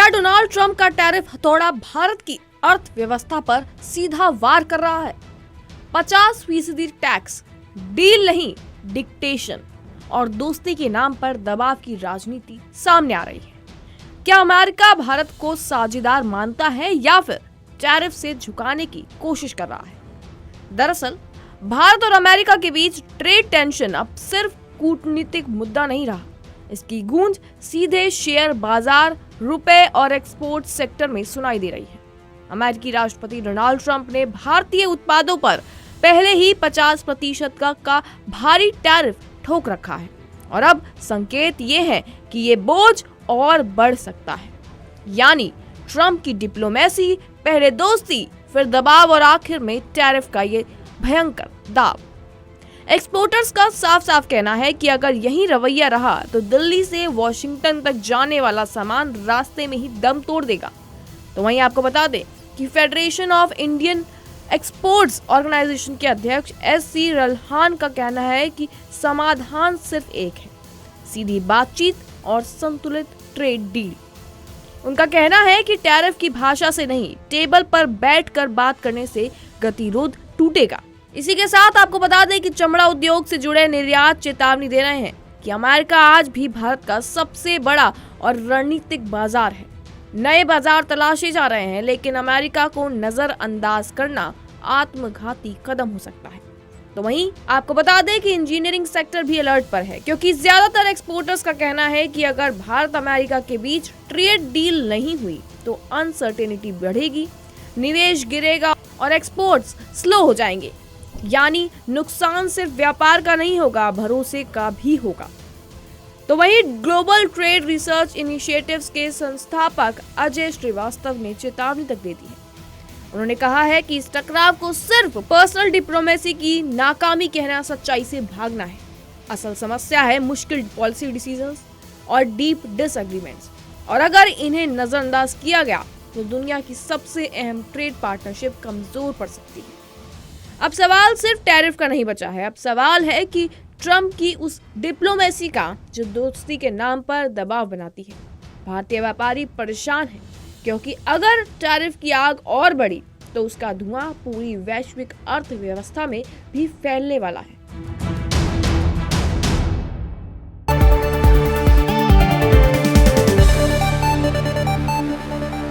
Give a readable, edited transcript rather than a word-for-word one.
क्या Donald Trump का tariff हथौड़ा भारत की अर्थव्यवस्था पर सीधा वार कर रहा है? 50% टैक्स, डील नहीं डिक्टेशन और दोस्ती के नाम पर दबाव की राजनीति सामने आ रही है। क्या अमेरिका भारत को साझेदार मानता है या फिर टैरिफ से झुकाने की कोशिश कर रहा है? दरअसल भारत और अमेरिका के बीच ट्रेड टेंशन अब सिर्फ कूटनीतिक मुद्दा नहीं रहा, इसकी गूंज सीधे शेयर बाजार, रुपए और एक्सपोर्ट सेक्टर में सुनाई दे रही है। अमेरिकी राष्ट्रपति डोनाल्ड ट्रंप ने भारतीय उत्पादों पर पहले ही 50% का भारी टैरिफ ठोक रखा है और अब संकेत ये है कि ये बोझ और बढ़ सकता है। यानी ट्रंप की डिप्लोमेसी, पहले दोस्ती, फिर दबाव और आखिर में टैरिफ का ये भयंकर दाव। एक्सपोर्टर्स का साफ साफ कहना है कि अगर यही रवैया रहा तो दिल्ली से वॉशिंगटन तक जाने वाला सामान रास्ते में ही दम तोड़ देगा। तो वहीं आपको बता दें कि Federation of Indian Exports Organisation के अध्यक्ष SC रल्हान का कहना है कि समाधान सिर्फ एक है, सीधी बातचीत और संतुलित ट्रेड डील। उनका कहना है कि टैरिफ की भाषा से नहीं, टेबल पर बैठकर बात करने से गतिरोध टूटेगा। इसी के साथ आपको बता दें कि चमड़ा उद्योग से जुड़े निर्यात चेतावनी दे रहे हैं कि अमेरिका आज भी भारत का सबसे बड़ा और रणनीतिक बाजार है। नए बाजार तलाशे जा रहे हैं, लेकिन अमेरिका को नजरअंदाज करना आत्मघाती कदम हो सकता है। तो वहीं आपको बता दें कि इंजीनियरिंग सेक्टर भी अलर्ट पर है, क्योंकि ज्यादातर एक्सपोर्टर्स का कहना है कि अगर भारत अमेरिका के बीच ट्रेड डील नहीं हुई तो अनसर्टेनिटी बढ़ेगी, निवेश गिरेगा और एक्सपोर्ट्स स्लो हो जाएंगे। यानी नुकसान सिर्फ व्यापार का नहीं होगा, भरोसे का भी होगा। तो वहीं ग्लोबल ट्रेड रिसर्च इनिशिएटिव्स के संस्थापक अजय श्रीवास्तव ने चेतावनी तक दे दी है। उन्होंने कहा है कि इस टकराव को सिर्फ पर्सनल डिप्लोमेसी की नाकामी कहना सच्चाई से भागना है। असल समस्या है मुश्किल पॉलिसी डिसीजंस और डीप डिसएग्रीमेंट्स, और अगर इन्हें नजरअंदाज किया गया तो दुनिया की सबसे अहम ट्रेड पार्टनरशिप कमजोर पड़ सकती है। अब सवाल सिर्फ टैरिफ का नहीं बचा है, अब सवाल है कि ट्रंप की उस डिप्लोमेसी का जो दोस्ती के नाम पर दबाव बनाती है। भारतीय व्यापारी परेशान है, क्योंकि अगर टैरिफ की आग और बढ़ी तो उसका धुआं पूरी वैश्विक अर्थव्यवस्था में भी फैलने वाला है।